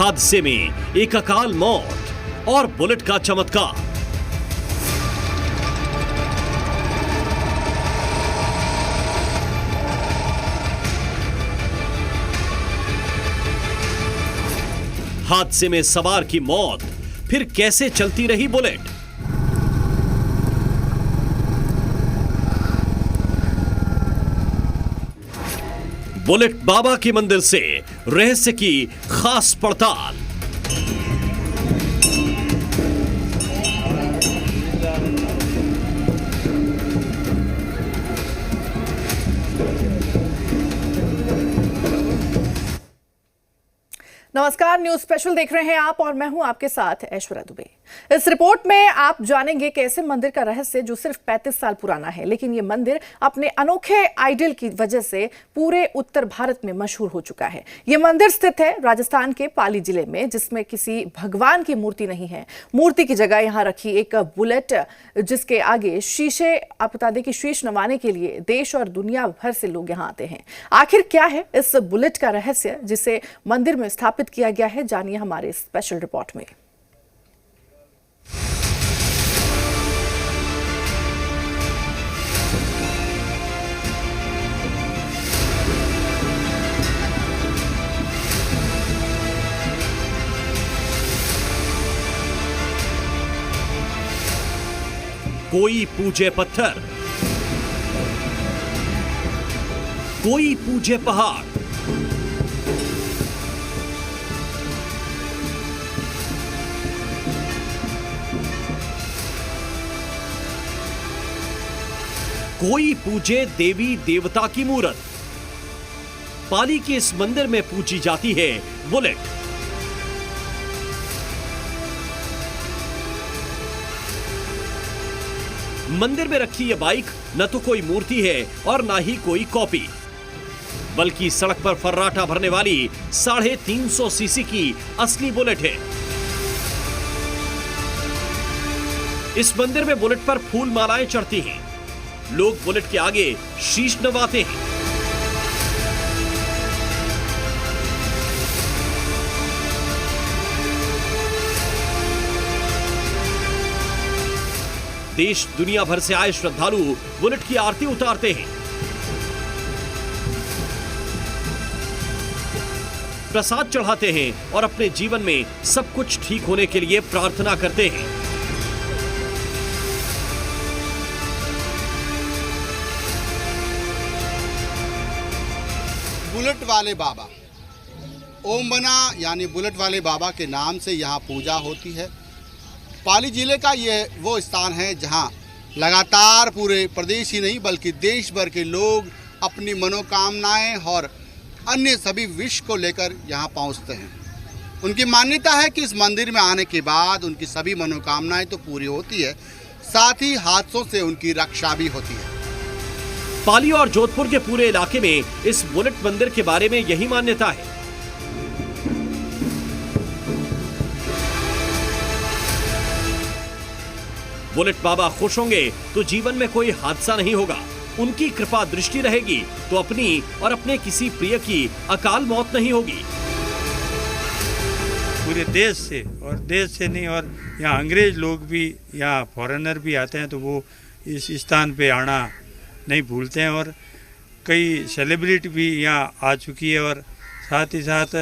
हादसे में एक अकाल मौत और बुलेट का चमत्कार। हादसे में सवार की मौत, फिर कैसे चलती रही बुलेट? बुलेट बाबा के मंदिर से रहस्य की खास पड़ताल। नमस्कार, न्यूज स्पेशल देख रहे हैं आप और मैं हूं आपके साथ ऐश्वर्या दुबे। इस रिपोर्ट में आप जानेंगे कैसे मंदिर का रहस्य जो सिर्फ 35 साल पुराना है, लेकिन ये मंदिर अपने अनोखे आइडल की वजह से पूरे उत्तर भारत में मशहूर हो चुका है। ये मंदिर स्थित है राजस्थान के पाली जिले में, जिसमें किसी भगवान की मूर्ति नहीं है। मूर्ति की जगह यहाँ रखी एक बुलेट, जिसके आगे शीशे। आप बता दें कि शीश नवाने के लिए देश और दुनिया भर से लोग यहाँ आते हैं। आखिर क्या है इस बुलेट का रहस्य जिसे मंदिर में स्थापित किया गया है, जानिए हमारे स्पेशल रिपोर्ट में। कोई पूजे पत्थर, कोई पूजे पहाड़, कोई पूजे देवी देवता की मूर्त। पाली के इस मंदिर में पूजी जाती है बुलेट। मंदिर में रखी यह बाइक न तो कोई मूर्ति है और ना ही कोई कॉपी, बल्कि सड़क पर फर्राटा भरने वाली 350 सीसी की असली बुलेट है। इस मंदिर में बुलेट पर फूल मालाएं चढ़ती हैं। लोग बुलेट के आगे शीश नवाते हैं। देश दुनिया भर से आए श्रद्धालु बुलेट की आरती उतारते हैं, प्रसाद चढ़ाते हैं और अपने जीवन में सब कुछ ठीक होने के लिए प्रार्थना करते हैं। बुलेट वाले बाबा, ओम बना यानी बुलेट वाले बाबा के नाम से यहाँ पूजा होती है। पाली जिले का ये वो स्थान है जहाँ लगातार पूरे प्रदेश ही नहीं बल्कि देश भर के लोग अपनी मनोकामनाएं और अन्य सभी विश को लेकर यहाँ पहुँचते हैं। उनकी मान्यता है कि इस मंदिर में आने के बाद उनकी सभी मनोकामनाएं तो पूरी होती है, साथ ही हादसों से उनकी रक्षा भी होती है। पाली और जोधपुर के पूरे इलाके में इस बुलेट मंदिर के बारे में यही मान्यता है। बुलेट बाबा खुश होंगे तो जीवन में कोई हादसा नहीं होगा। उनकी कृपा दृष्टि रहेगी तो अपनी और अपने किसी प्रिय की अकाल मौत नहीं होगी। पूरे देश से और देश से नहीं, और यहाँ अंग्रेज लोग भी, यहाँ फॉरेनर भी आते हैं तो वो इस स्थान पे आना नहीं भूलते हैं। और कई सेलिब्रिटी भी यहाँ आ चुकी है। और साथ ही साथ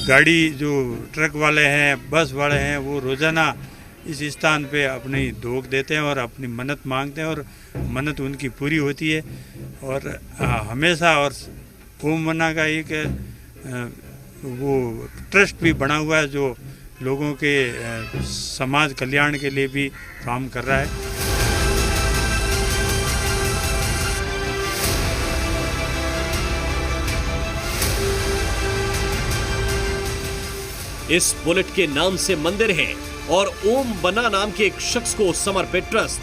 गाड़ी जो ट्रक वाले हैं, बस वाले हैं, वो रोज़ाना इस स्थान पे अपनी धोख देते हैं और अपनी मन्नत मांगते हैं और मन्नत उनकी पूरी होती है। और हमेशा, और ओम मना का एक वो ट्रस्ट भी बना हुआ है जो लोगों के समाज कल्याण के लिए भी काम कर रहा है। इस बुलेट के नाम से मंदिर है और ओम बन्ना नाम के एक शख्स को समर्पित ट्रस्ट।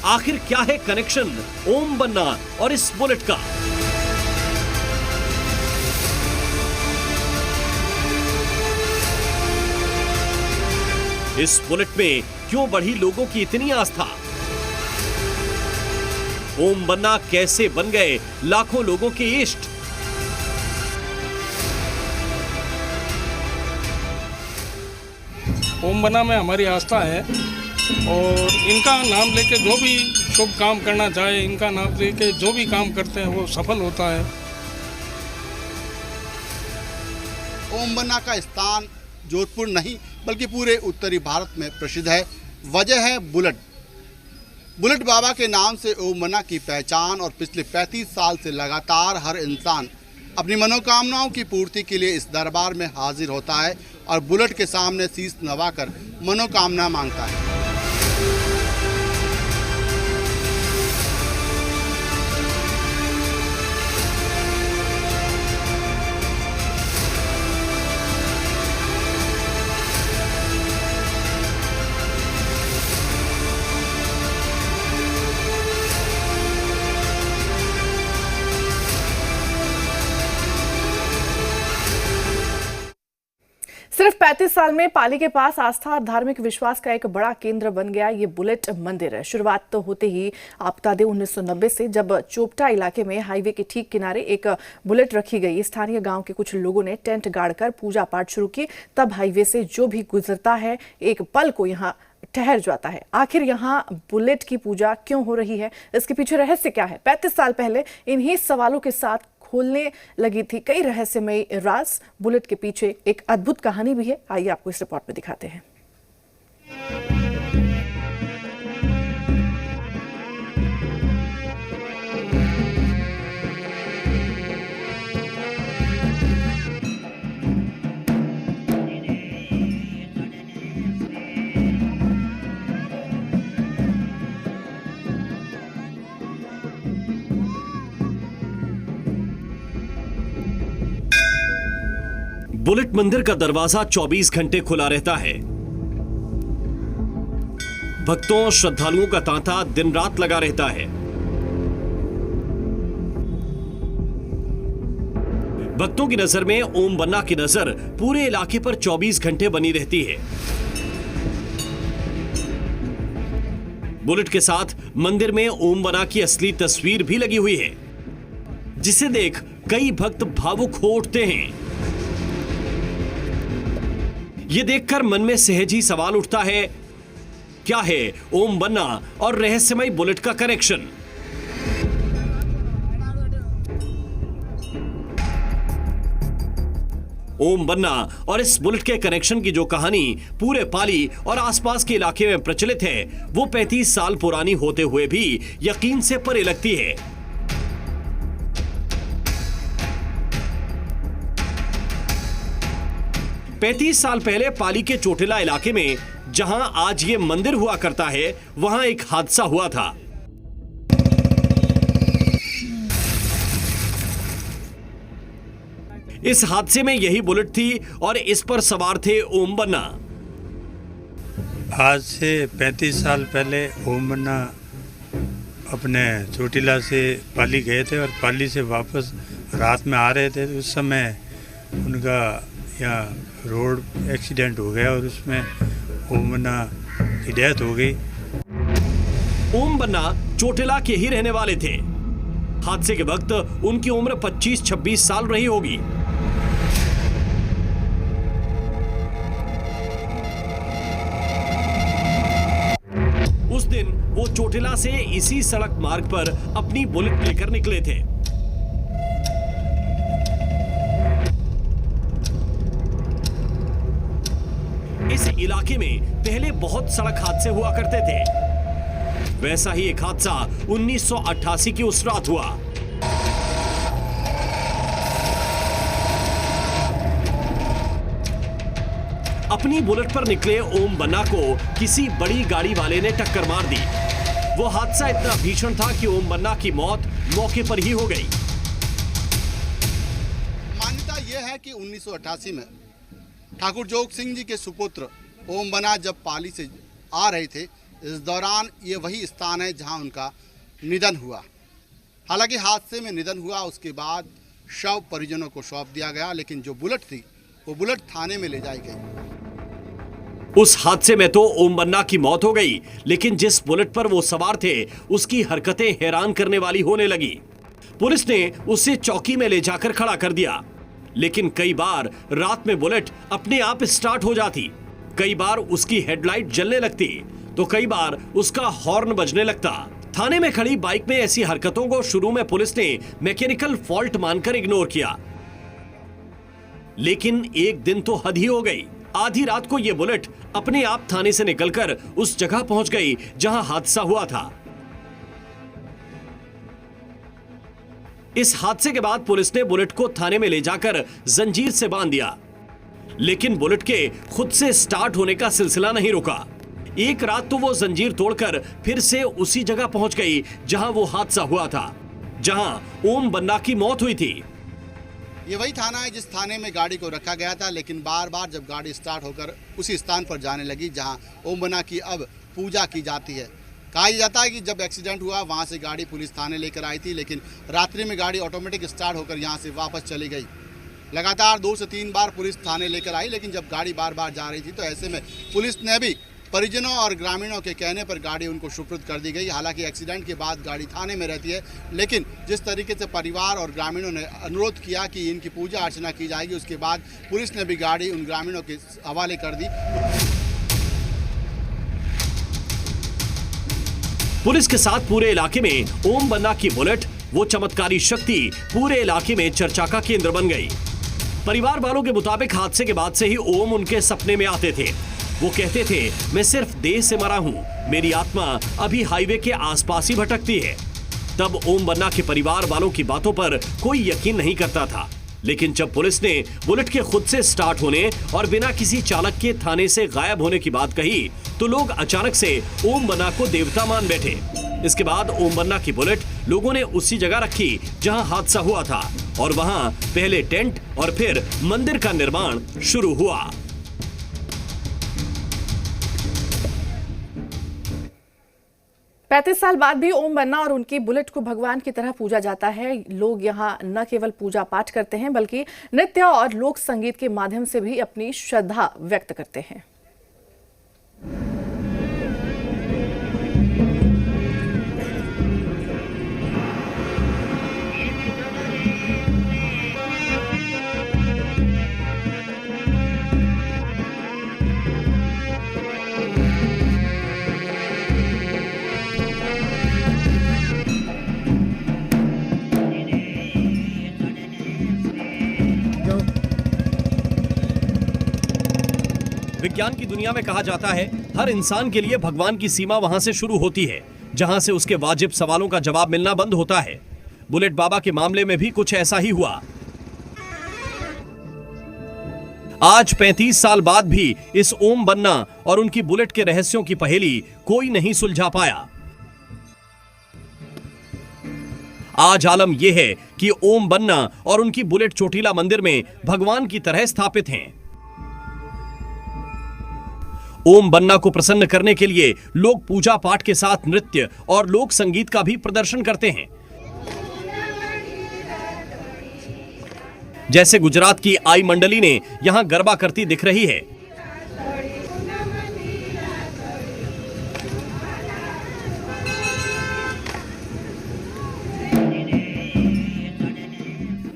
आखिर क्या है कनेक्शन ओम बन्ना और इस बुलेट का? इस बुलेट में क्यों बढ़ी लोगों की इतनी आस्था? ओम बन्ना कैसे बन गए लाखों लोगों के इष्ट? ओम बना में हमारी आस्था है और इनका नाम लेके जो भी शुभ काम करना चाहे, इनका नाम लेके जो भी काम करते हैं वो सफल होता है। ओम बन्ना का स्थान जोधपुर नहीं बल्कि पूरे उत्तरी भारत में प्रसिद्ध है। वजह है बुलेट। बुलेट बाबा के नाम से ओम बन्ना की पहचान और पिछले 35 साल से लगातार हर इंसान अपनी मनोकामनाओं की पूर्ति के लिए इस दरबार में हाजिर होता है और बुलेट के सामने शीश नवाकर मनोकामना मांगता है। सिर्फ 35 साल में पाली के पास आस्था और धार्मिक विश्वास का एक बड़ा केंद्र बन गया ये बुलेट मंदिर है। शुरुआत तो होते ही आप बता दें 1990 से, जब चोपटा इलाके में हाईवे के ठीक किनारे एक बुलेट रखी गई। स्थानीय गांव के कुछ लोगों ने टेंट गाड़कर पूजा पाठ शुरू की। तब हाईवे से जो भी गुजरता है एक पल को यहाँ ठहर जाता है। आखिर यहाँ बुलेट की पूजा क्यों हो रही है, इसके पीछे रहस्य क्या है? 35 साल पहले इन्हीं सवालों के साथ खोलने लगी थी कई रहस्यमयी राज। बुलेट के पीछे एक अद्भुत कहानी भी है, आइए आपको इस रिपोर्ट में दिखाते हैं। बुलेट मंदिर का दरवाजा 24 घंटे खुला रहता है। भक्तों और श्रद्धालुओं का तांता दिन रात लगा रहता है। भक्तों की नजर में ओम बन्ना की नजर पूरे इलाके पर 24 घंटे बनी रहती है। बुलेट के साथ मंदिर में ओम बन्ना की असली तस्वीर भी लगी हुई है, जिसे देख कई भक्त भावुक हो उठते हैं। ये देखकर मन में सहज ही सवाल उठता है, क्या है ओम बन्ना और रहस्यमय बुलेट का कनेक्शन? ओम बन्ना और इस बुलेट के कनेक्शन की जो कहानी पूरे पाली और आसपास के इलाके में प्रचलित है, वो 35 साल पुरानी होते हुए भी यकीन से परे लगती है। पैंतीस साल पहले पाली के चोटिला इलाके में, जहां आज ये मंदिर हुआ करता है, वहां एक हादसा हुआ था। इस हादसे में यही बुलेट थी और इस पर सवार थे ओम बन्ना। आज से 35 साल पहले ओम बन्ना अपने चोटिला से पाली गए थे और पाली से वापस रात में आ रहे थे। उस समय उनका यहाँ रोड एक्सीडेंट हो गया और उसमें ओम बन्ना की डेथ हो गई। ओम बन्ना चोटिला के ही रहने वाले थे। हादसे के वक्त उनकी उम्र 25-26 साल रही होगी। उस दिन वो चोटिला से इसी सड़क मार्ग पर अपनी बुलेट लेकर निकले थे। इस इलाके में पहले बहुत सड़क हादसे हुआ करते थे। वैसा ही एक हादसा 1988 की उस रात हुआ। अपनी बुलेट पर निकले ओम बन्ना को किसी बड़ी गाड़ी वाले ने टक्कर मार दी। वो हादसा इतना भीषण था कि ओम बन्ना की मौत मौके पर ही हो गई। मान्यता यह है कि 1988 में ठाकुर जोग सिंह जी के सुपुत्र ओम बन्ना जब पाली से आ रहे थे, इस दौरान ये वही स्थान है जहां उनका निधन हुआ। हालांकि हादसे में निधन हुआ, उसके बाद शव परिजनों को सौंप दिया गया, लेकिन जो बुलेट थी वो बुलेट थाने में ले जाई गई। उस हादसे में तो ओम बन्ना की मौत हो गई, लेकिन जिस बुलेट पर वो सवार थे उसकी हरकतें हैरान करने वाली होने लगी। पुलिस ने उसे चौकी में ले जाकर खड़ा कर दिया, लेकिन कई बार रात में बुलेट अपने आप स्टार्ट हो जाती, कई बार उसकी हेडलाइट जलने लगती तो कई बार उसका हॉर्न बजने लगता। थाने में खड़ी बाइक में ऐसी हरकतों को शुरू में पुलिस ने मैकेनिकल फॉल्ट मानकर इग्नोर किया, लेकिन एक दिन तो हद ही हो गई। आधी रात को यह बुलेट अपने आप थाने से निकलकर उस जगह पहुंच गई जहां हादसा हुआ था। इस हादसे के बाद पुलिस ने बुलेट को थाने में ले जाकर जंजीर से बांध दिया, लेकिन बुलेट के खुद से स्टार्ट होने का सिलसिला नहीं रुका। एक रात तो वो जंजीर तोड़कर फिर से उसी जगह पहुंच गई जहां वो हादसा हुआ था, जहां ओम बन्ना की मौत हुई थी। ये वही थाना है जिस थाने में गाड़ी को रखा गया था, लेकिन बार बार जब गाड़ी स्टार्ट होकर उसी स्थान पर जाने लगी जहां ओम बन्ना की अब पूजा की जाती है। कहा जाता है कि जब एक्सीडेंट हुआ वहां से गाड़ी पुलिस थाने लेकर आई थी, लेकिन रात्रि में गाड़ी ऑटोमेटिक स्टार्ट होकर यहां से वापस चली गई। लगातार 2 से 3 बार पुलिस थाने लेकर आई, लेकिन जब गाड़ी बार बार जा रही थी तो ऐसे में पुलिस ने भी परिजनों और ग्रामीणों के कहने पर गाड़ी उनको सुपुर्द कर दी गई। हालांकि एक्सीडेंट के बाद गाड़ी थाने में रहती है, लेकिन जिस तरीके से परिवार और ग्रामीणों ने अनुरोध किया कि इनकी पूजा अर्चना की जाएगी, उसके बाद पुलिस ने भी गाड़ी उन ग्रामीणों के हवाले कर दी। पुलिस के साथ पूरे इलाके में ओम बन्ना की बुलेट, वो चमत्कारी शक्ति, पूरे इलाके में चर्चा का केंद्र बन गई। परिवार वालों के मुताबिक हादसे के बाद से ही ओम उनके सपने में आते थे। वो कहते थे, मैं सिर्फ देह से मरा हूं, मेरी आत्मा अभी हाईवे के आसपास ही भटकती है। तब ओम बन्ना के परिवार वालों की बातों पर कोई यकीन नहीं करता था, लेकिन जब पुलिस ने बुलेट के खुद से स्टार्ट होने और बिना किसी चालक के थाने से गायब होने की बात कही तो लोग अचानक से ओम बन्ना को देवता मान बैठे। इसके बाद ओम बन्ना की बुलेट लोगों ने उसी जगह रखी जहां हादसा हुआ था, और वहां पहले टेंट और फिर मंदिर का निर्माण शुरू हुआ। पैंतीस साल बाद भी ओम बन्ना और उनकी बुलेट को भगवान की तरह पूजा जाता है। लोग यहाँ न केवल पूजा पाठ करते हैं, बल्कि नृत्य और लोक संगीत के माध्यम से भी अपनी श्रद्धा व्यक्त करते हैं। विज्ञान की दुनिया में कहा जाता है, हर इंसान के लिए भगवान की सीमा वहां से शुरू होती है जहां से उसके वाजिब सवालों का जवाब मिलना बंद होता है। बुलेट बाबा के मामले में भी कुछ ऐसा ही हुआ। आज 35 साल बाद भी इस ओम बन्ना और उनकी बुलेट के रहस्यों की पहेली कोई नहीं सुलझा पाया। आज आलम यह है कि ओम बन्ना और उनकी बुलेट चोटीला मंदिर में भगवान की तरह स्थापित हैं। ओम बन्ना को प्रसन्न करने के लिए लोग पूजा पाठ के साथ नृत्य और लोक संगीत का भी प्रदर्शन करते हैं। जैसे गुजरात की आई मंडली ने यहां गरबा करती दिख रही है।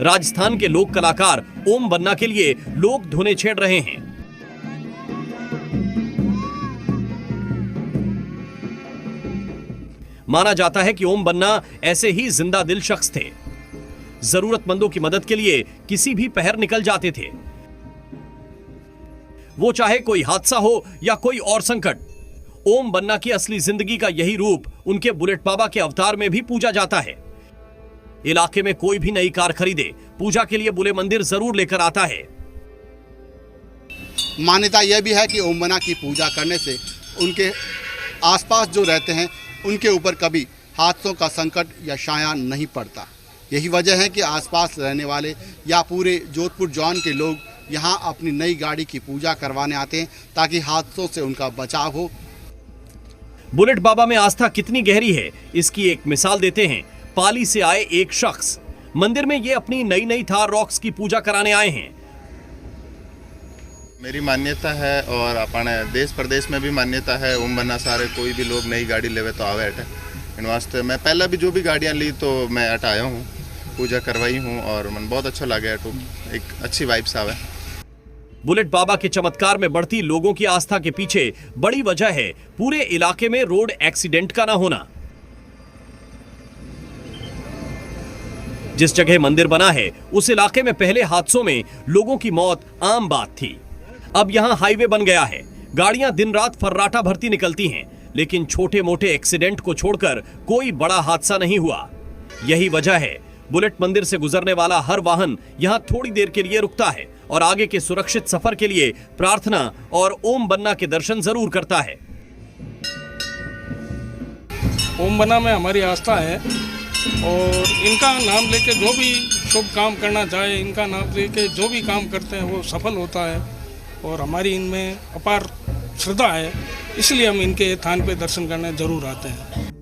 राजस्थान के लोक कलाकार ओम बन्ना के लिए लोक धुनें छेड़ रहे हैं। माना जाता है कि ओम बन्ना ऐसे ही जिंदा दिल शख्स थे। जरूरतमंदों की मदद के लिए किसी भी पहर निकल जाते थे, वो चाहे कोई हादसा हो या कोई और संकट। ओम बन्ना की असली जिंदगी का यही रूप उनके बुलेट बाबा के अवतार में भी पूजा जाता है। इलाके में कोई भी नई कार खरीदे, पूजा के लिए बुले मंदिर जरूर लेकर आता है। मान्यता यह भी है कि ओम बन्ना की पूजा करने से उनके आसपास जो रहते हैं उनके ऊपर कभी हादसों का संकट या साया नहीं पड़ता। यही वजह है कि आसपास रहने वाले या पूरे जोधपुर जॉन के लोग यहां अपनी नई गाड़ी की पूजा करवाने आते हैं ताकि हादसों से उनका बचाव हो। बुलेट बाबा में आस्था कितनी गहरी है, इसकी एक मिसाल देते हैं। पाली से आए एक शख्स मंदिर में ये अपनी नई नई थार रॉक्स की पूजा कराने आए हैं। मेरी मान्यता है और अपने देश प्रदेश में भी मान्यता है, ओम बन्ना सारे कोई भी लोग नई गाड़ी लेवे तो आवे अटे। इन वास्ते मैं पहला भी जो भी गाड़ियाँ ली तो मैं हटाया हूँ, पूजा करवाई हूँ और मन बहुत अच्छा लगे। तो एक अच्छी वाइब्स आवे। बुलेट बाबा के चमत्कार में बढ़ती लोगों की आस्था के पीछे बड़ी वजह है पूरे इलाके में रोड एक्सीडेंट का ना होना। जिस जगह मंदिर बना है उस इलाके में पहले हादसों में लोगों की मौत आम बात थी। अब यहां हाईवे बन गया है, गाड़ियां दिन रात फर्राटा भरती निकलती हैं, लेकिन छोटे मोटे एक्सीडेंट को छोड़कर कोई बड़ा हादसा नहीं हुआ। यही वजह है बुलेट मंदिर से गुजरने वाला हर वाहन यहां थोड़ी देर के लिए रुकता है और आगे के सुरक्षित सफर के लिए प्रार्थना और ओम बन्ना के दर्शन जरूर करता है। ओम बन्ना में हमारी आस्था है और इनका नाम लेके जो भी शुभ काम करना चाहे, इनका नाम लेके जो भी काम करते हैं वो सफल होता है और हमारी इनमें अपार श्रद्धा है, इसलिए हम इनके थान पे दर्शन करने जरूर आते हैं।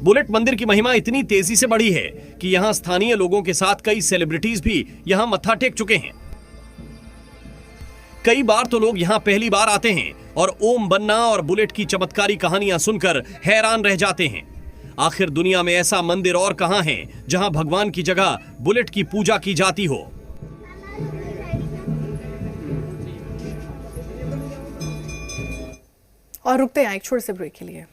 बुलेट मंदिर की महिमा इतनी तेजी से बढ़ी है कि यहां स्थानीय लोगों के साथ कई सेलिब्रिटीज भी यहां मत्था टेक चुके हैं। कई बार तो लोग यहां पहली बार आते हैं और ओम बन्ना और बुलेट की चमत्कारी कहानियां सुनकर हैरान रह जाते हैं। आखिर दुनिया में ऐसा मंदिर और कहां है जहां भगवान की जगह बुलेट की पूजा की जाती हो। और रुकते हैं एक छोटे से ब्रेक के लिए।